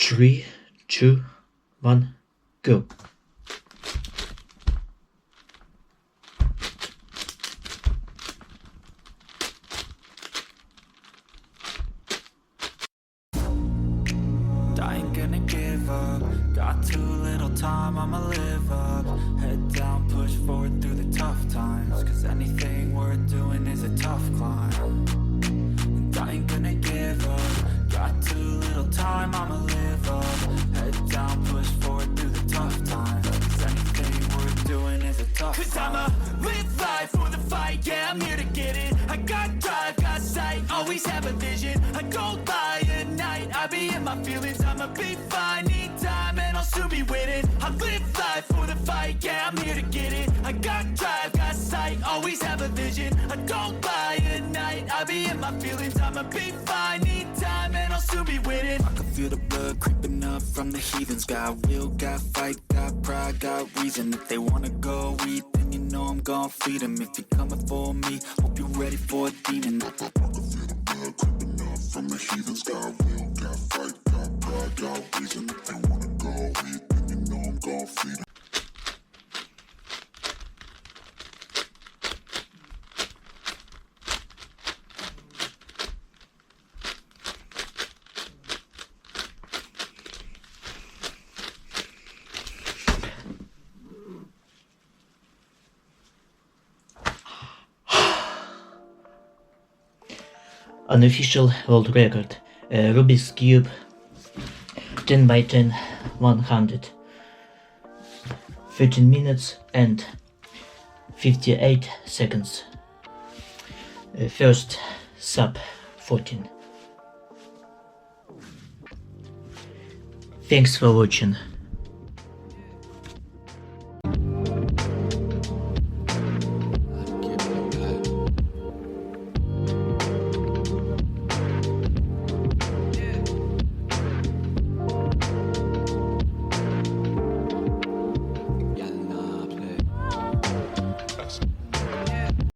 3, 2, 1, go. I ain't gonna give up. Got too little time, I'ma live up. Head down, push forward through the tough times. Cause anything worth doing is a tough climb. And I ain't gonna give up. Got too little time, I'ma live up. Head down, push forward through the tough times. Cause anything worth doing is a tough climb. Cause I'ma live life for the fight, yeah, I'm here to get it. I got drive, got sight, always have a vision. I go by at night, I be in my feelings. I'ma be fine, need time, and I'll soon be winning. I live life for the fight, yeah, I'm here to get it. I got drive, got sight, always have a vision. I don't lie at night, I be in my feelings. I'ma be fine, need time, and I'll soon be winning. I can feel the blood creeping up from the heathens. Got will, got fight, got pride, got reason. If they wanna go eat, then you know I'm gon' feed them. If you're coming for me, hope you're ready for a demon. I can feel the blood creeping up from the heathens. Got will, got fight, got pride, got reason. If they wanna go eat, then you know I'm gon' feed them. Unofficial world record, Rubik's Cube, 10 by 10, 100, 13 minutes and 58 seconds, first sub 14. Thanks for watching.